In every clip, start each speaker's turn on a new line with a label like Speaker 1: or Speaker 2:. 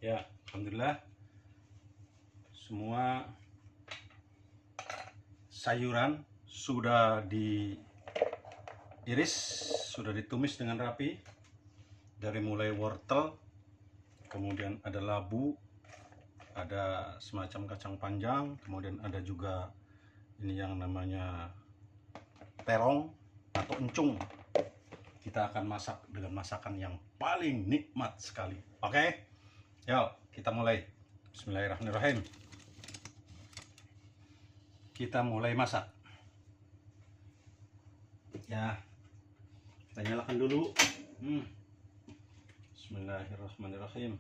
Speaker 1: Ya, alhamdulillah semua sayuran sudah diiris, sudah ditumis dengan rapi. Dari mulai wortel, kemudian ada labu, ada semacam kacang panjang, kemudian ada juga ini yang namanya terong atau encung. Kita akan masak dengan masakan yang paling nikmat sekali. Oke? Yuk, kita mulai. Bismillahirrahmanirrahim. Kita mulai masak. Ya, kita nyalakan dulu. Bismillahirrahmanirrahim.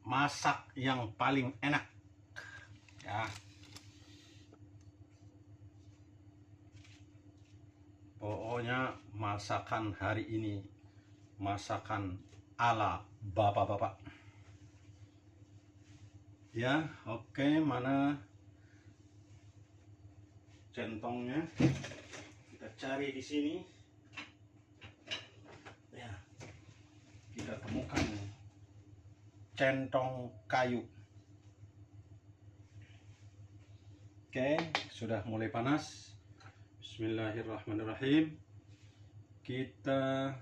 Speaker 1: Masak yang paling enak. Ya. Pokoknya masakan hari ini masakan ala bapak-bapak. Ya, oke, mana centongnya? Kita cari di sini. Ya, kita temukan centong kayu. Oke, sudah mulai panas. Bismillahirrahmanirrahim. Kita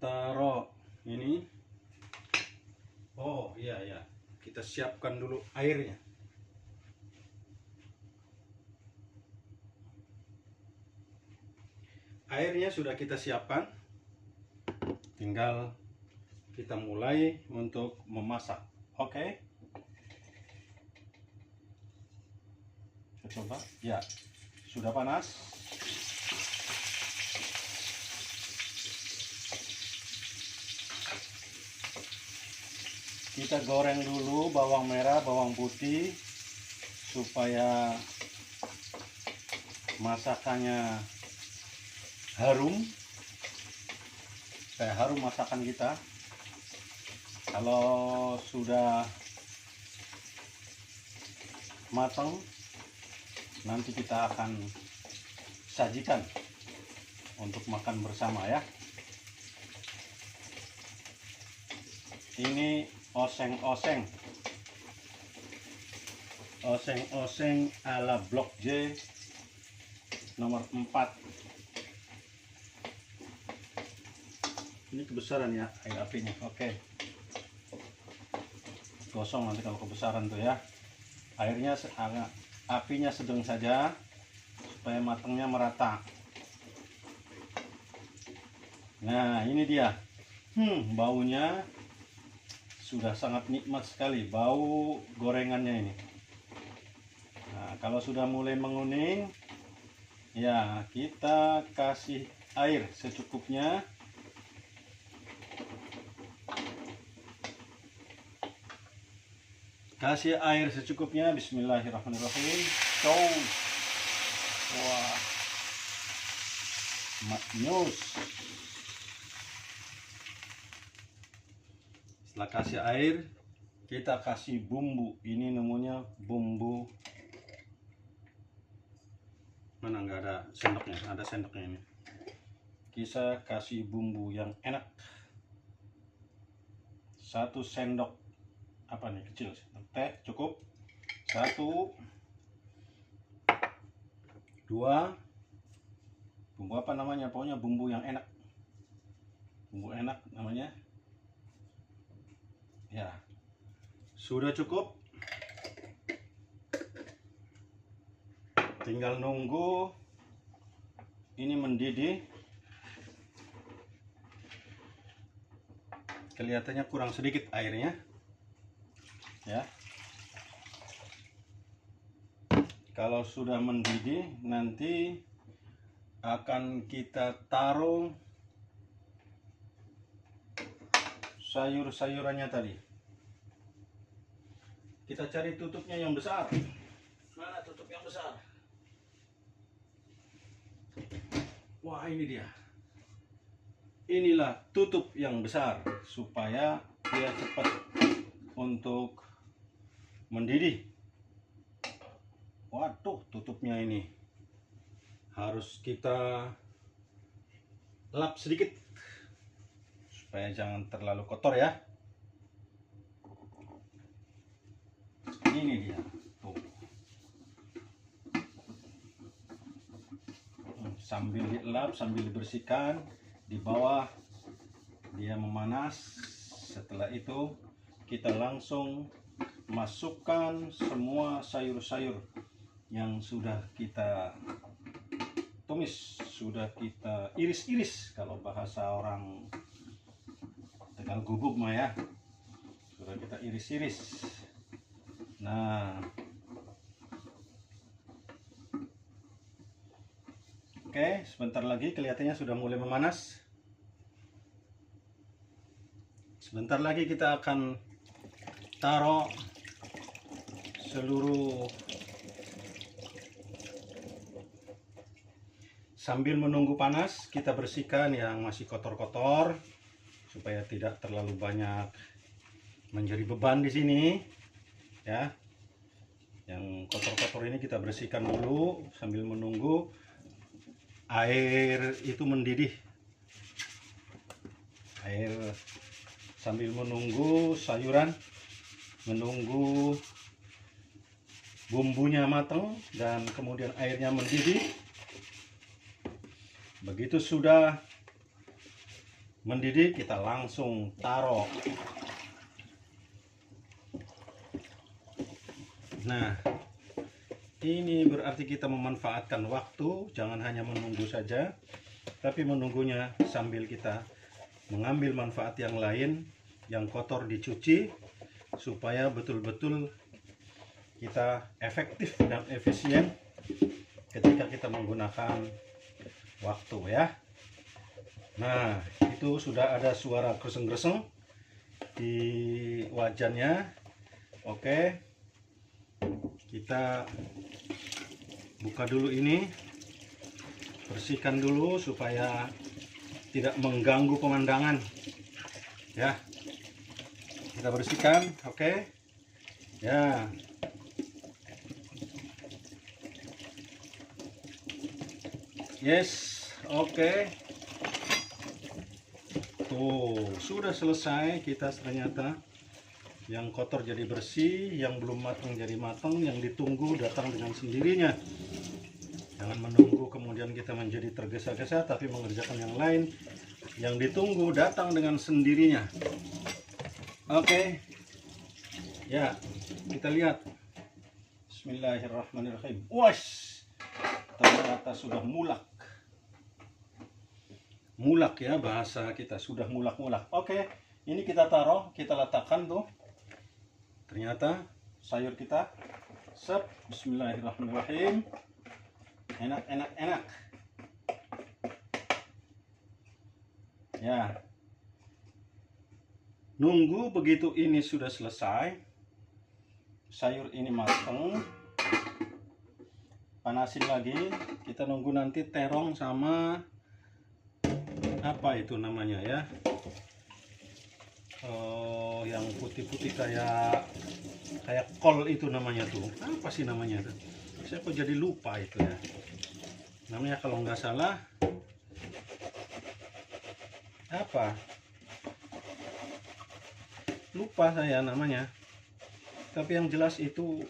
Speaker 1: taruh ini. Oh iya ya, kita siapkan dulu airnya. Airnya sudah kita siapkan, tinggal kita mulai untuk memasak. Oke, kita coba. Ya, sudah panas. Kita goreng dulu bawang merah, bawang putih supaya masakannya harum. Kayak harum masakan kita. Kalau sudah matang, nanti kita akan sajikan untuk makan bersama ya. Ini oseng-oseng ala Blok J nomor 4. Ini kebesaran ya air apinya. Oke, gosong nanti kalau kebesaran tuh ya. Airnya agak, apinya sedang saja supaya matangnya merata. Nah, ini dia. Baunya sudah sangat nikmat sekali, bau gorengannya ini. Nah, kalau sudah mulai menguning, ya kita kasih air secukupnya. Kasih air secukupnya. Bismillahirrahmanirrahim. Wah, maknyus. Setelah kasih air, kita kasih bumbu. Ini namanya bumbu. Mana nggak ada sendoknya? Ada sendoknya ini. Kita kasih bumbu yang enak. 1 sendok apa nih, kecil teh cukup. 1, 2. Bumbu apa namanya? Pokoknya bumbu yang enak. Bumbu enak namanya. Ya, sudah cukup. Tinggal nunggu ini mendidih. Kelihatannya kurang sedikit airnya. Ya. Kalau sudah mendidih, nanti akan kita taruh sayur-sayurannya tadi. Kita cari tutupnya yang besar. Mana tutup yang besar? Wah, ini dia. Inilah tutup yang besar supaya dia cepat untuk mendidih. Waduh, tutupnya ini harus kita lap sedikit supaya jangan terlalu kotor ya. Ini dia tuh. Sambil dilap, sambil dibersihkan, di bawah dia memanas. Setelah itu kita langsung masukkan semua sayur-sayur yang sudah kita tumis, sudah kita iris-iris kalau bahasa orang Tegal Gubuk mah ya. Sudah kita iris-iris. Nah, oke, sebentar lagi kelihatannya sudah mulai memanas. Sebentar lagi kita akan taruh seluruh. Sambil menunggu panas, kita bersihkan yang masih kotor-kotor supaya tidak terlalu banyak menjadi beban di sini ya. Yang kotor-kotor ini kita bersihkan dulu sambil menunggu air itu mendidih. Air sambil menunggu sayuran, menunggu bumbunya matang dan kemudian airnya mendidih. Begitu sudah mendidih, kita langsung taruh. Nah, ini berarti kita memanfaatkan waktu, jangan hanya menunggu saja, tapi menunggunya sambil kita mengambil manfaat yang lain, yang kotor dicuci, supaya betul-betul kita efektif dan efisien ketika kita menggunakan waktu ya. Nah, itu sudah ada suara greseng-greseng di wajannya. Oke, kita buka dulu ini, bersihkan dulu supaya tidak mengganggu pemandangan ya. Kita bersihkan, oke ya. Yes, oke. Tuh, sudah selesai. Kita ternyata yang kotor jadi bersih, yang belum matang jadi matang, yang ditunggu datang dengan sendirinya. Jangan menunggu kemudian kita menjadi tergesa-gesa, tapi mengerjakan yang lain. Yang ditunggu datang dengan sendirinya. Oke. Ya, kita lihat. Bismillahirrahmanirrahim. Wash, ternyata sudah mulak. Mulak ya bahasa kita, sudah mulak-mulak. Oke, ini kita taruh, kita letakkan tuh. Ternyata sayur kita. Sep, bismillahirrahmanirrahim. Enak, enak, enak. Ya. Nunggu begitu ini sudah selesai. Sayur ini matang. Panasin lagi. Kita nunggu nanti terong sama apa itu namanya ya, yang putih-putih kayak kol itu namanya tuh, apa sih namanya tuh, saya kok jadi lupa itu ya namanya, kalau nggak salah apa, lupa saya namanya, tapi yang jelas itu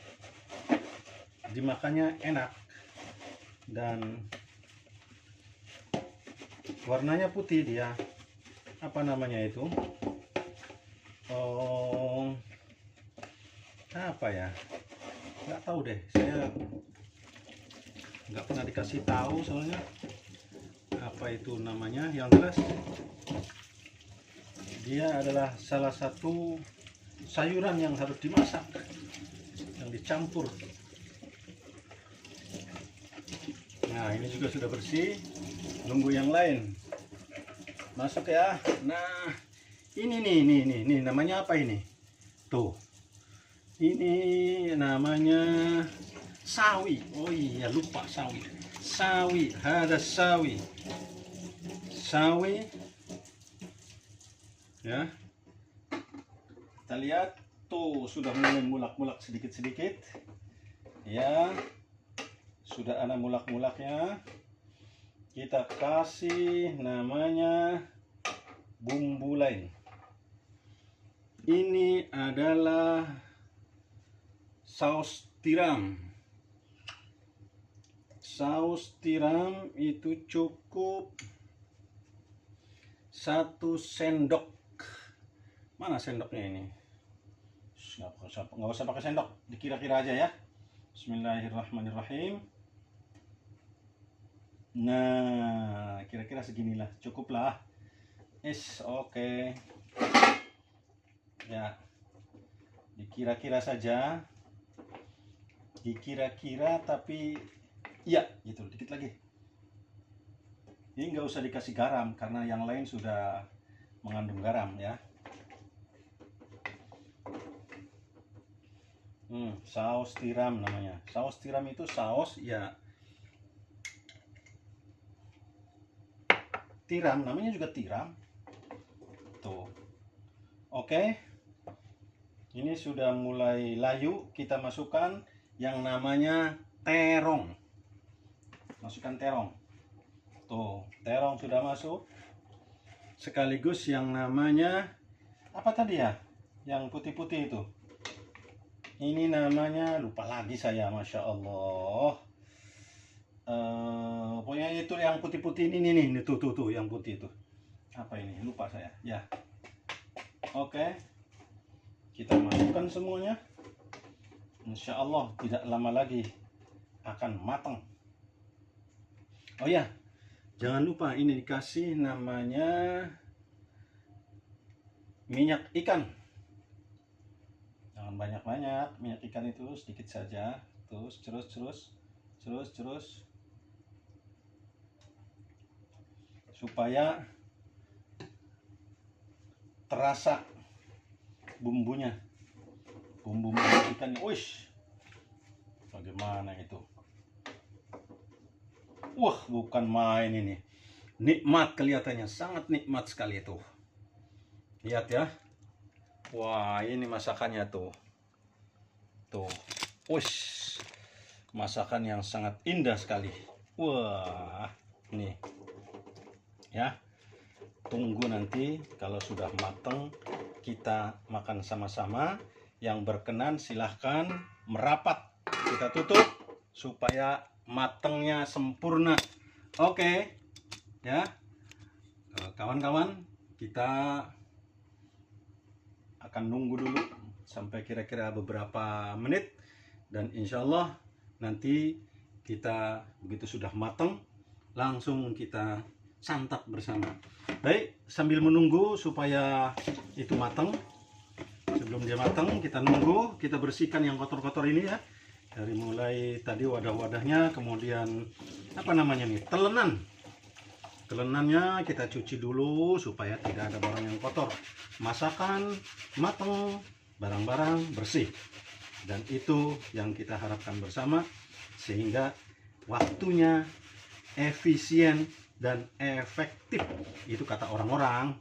Speaker 1: dimakannya enak dan warnanya putih dia. Apa namanya itu? Oh, apa ya? Nggak tahu deh. Saya nggak pernah dikasih tahu soalnya. Apa itu namanya? Yang jelas dia adalah salah satu sayuran yang harus dimasak, yang dicampur. Nah, ini juga sudah bersih. Nunggu yang lain masuk ya. Nah, ini nih namanya apa ini tuh, ini namanya sawi. Oh iya, lupa sawi, ada sawi ya. Kita lihat tuh, sudah mulai mulak-mulak sedikit-sedikit ya, sudah ada mulak-mulaknya. kita kasih namanya bumbu lain. Ini adalah saus tiram. Saus tiram itu cukup 1 sendok. Mana sendoknya ini? Nggak usah pakai sendok, dikira-kira aja ya. Bismillahirrahmanirrahim. Nah, kira-kira seginilah, cukuplah. Oke. Ya, dikira-kira saja, dikira-kira, tapi iya gitu, dikit lagi. Ini nggak usah dikasih garam karena yang lain sudah mengandung garam ya. Saus tiram namanya. Saus tiram itu saus ya, tiram namanya juga tiram tuh. Oke. Ini sudah mulai layu, kita masukkan yang namanya terong. Masukkan terong. Tuh, terong sudah masuk. Sekaligus yang namanya apa tadi ya? Yang putih-putih itu. Ini namanya lupa lagi saya, Masya Allah. Pokoknya itu yang putih-putih ini nih, tuh yang putih itu. Apa ini? Lupa saya. Ya. Oke. Kita masukkan semuanya. Insya Allah tidak lama lagi akan matang. Oh ya, jangan lupa ini dikasih namanya minyak ikan. Jangan banyak-banyak, minyak ikan itu sedikit saja. Terus supaya terasa bumbunya, bumbu ikan. Wish, bagaimana itu? Wah, bukan main ini. Nikmat kelihatannya, sangat nikmat sekali itu. Lihat ya. Wah, ini masakannya tuh. Tuh. Wish, masakan yang sangat indah sekali. Wah, nih. Ya. Tunggu nanti kalau sudah matang kita makan sama-sama. Yang berkenan silahkan merapat. Kita tutup supaya matangnya sempurna. Oke. Ya. Kawan-kawan, kita akan nunggu dulu sampai kira-kira beberapa menit. Dan insya Allah nanti kita begitu sudah matang langsung kita santap bersama. Baik, sambil menunggu supaya itu matang, sebelum dia matang kita nunggu, kita bersihkan yang kotor-kotor ini ya. Dari mulai tadi wadah-wadahnya, kemudian apa namanya nih, telenan. Telenannya kita cuci dulu supaya tidak ada barang yang kotor. Masakan matang, barang-barang bersih. Dan itu yang kita harapkan bersama, sehingga waktunya efisien dan efektif. Itu kata orang-orang.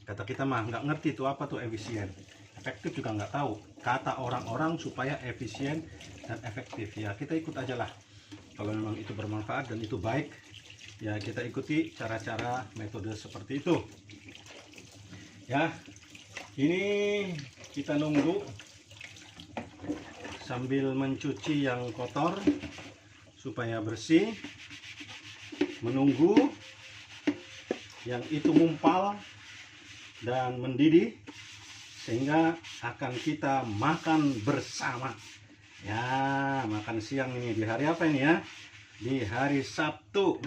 Speaker 1: Kata kita mah nggak ngerti itu apa tuh efisien. Efektif juga nggak tahu. Kata orang-orang supaya efisien dan efektif. Ya kita ikut aja lah. Kalau memang itu bermanfaat dan itu baik, ya kita ikuti cara-cara metode seperti itu. Ya, ini kita nunggu sambil mencuci yang kotor supaya bersih. Menunggu yang itu mumpal dan mendidih sehingga akan kita makan bersama. Ya, makan siang ini di hari apa ini ya? Di hari Sabtu.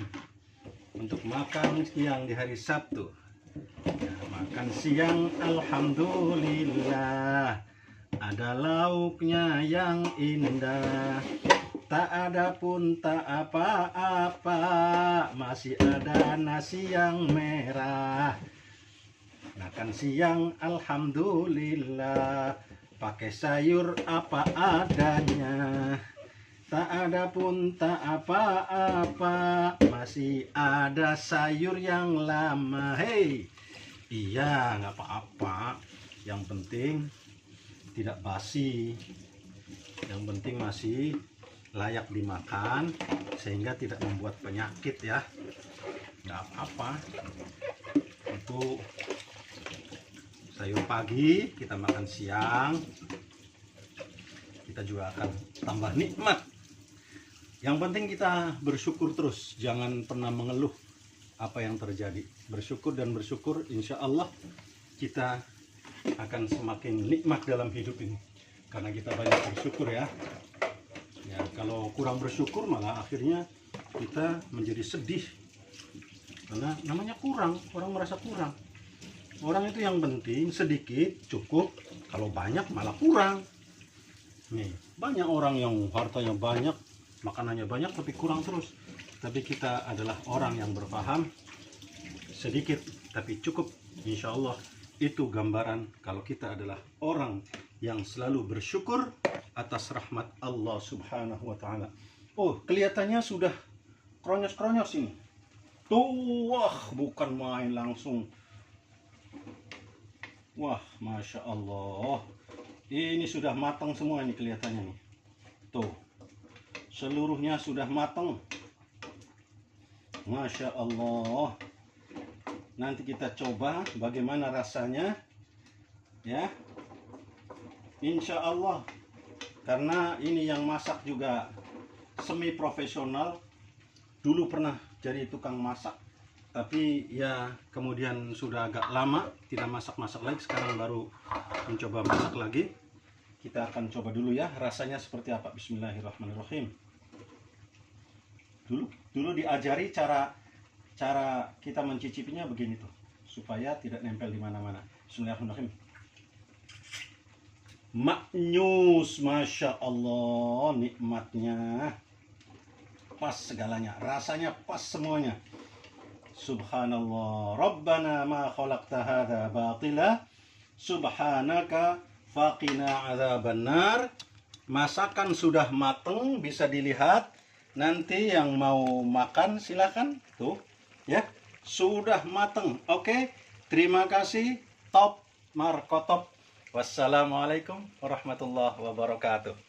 Speaker 1: Untuk makan siang di hari Sabtu. Ya, makan siang alhamdulillah. Ada lauknya yang indah. Tak ada pun tak apa-apa, masih ada nasi yang merah. Makan siang alhamdulillah, pakai sayur apa adanya. Tak ada pun tak apa-apa, masih ada sayur yang lama. Hei, iya nggak apa-apa, yang penting tidak basi, yang penting masih layak dimakan sehingga tidak membuat penyakit ya. nggak apa-apa. Itu sayur pagi, kita makan siang, kita juga akan tambah nikmat. Yang penting kita bersyukur terus, jangan pernah mengeluh apa yang terjadi. Bersyukur dan bersyukur, insya Allah kita akan semakin nikmat dalam hidup ini. Karena kita banyak bersyukur ya. Ya, kalau kurang bersyukur malah akhirnya kita menjadi sedih. Karena namanya kurang, orang merasa kurang. Orang itu yang penting sedikit cukup, kalau banyak malah kurang. Nih, banyak orang yang hartanya banyak, makanannya banyak tapi kurang terus. Tapi kita adalah orang yang berpaham, sedikit tapi cukup. Insya Allah itu gambaran kalau kita adalah orang yang selalu bersyukur atas rahmat Allah Subhanahu wa Ta'ala. Oh, kelihatannya sudah kronyos-kronyos ini. Tuh, wah, bukan main langsung. Wah, Masya Allah. Ini sudah matang semua ini kelihatannya nih. Tuh, seluruhnya sudah matang. Masya Allah. Nanti kita coba bagaimana rasanya. Ya. Insya Allah. Karena ini yang masak juga semi profesional. Dulu pernah jadi tukang masak, tapi ya kemudian sudah agak lama tidak masak-masak lagi, sekarang baru mencoba masak lagi. Kita akan coba dulu ya rasanya seperti apa. Bismillahirrahmanirrahim. Dulu diajari cara kita mencicipinya begini tuh, supaya tidak nempel di mana-mana. Bismillahirrahmanirrahim. Maknyus, Masya Allah, nikmatnya pas segalanya, rasanya pas semuanya. Subhanallah, Rabbana ma khalaqta hadza batila, subhanaka faqina adzabannar. Masakan sudah mateng, bisa dilihat. Nanti yang mau makan silakan. Tuh, ya, sudah mateng. Oke, terima kasih. Top markotop. Wassalamualaikum warahmatullahi wabarakatuh.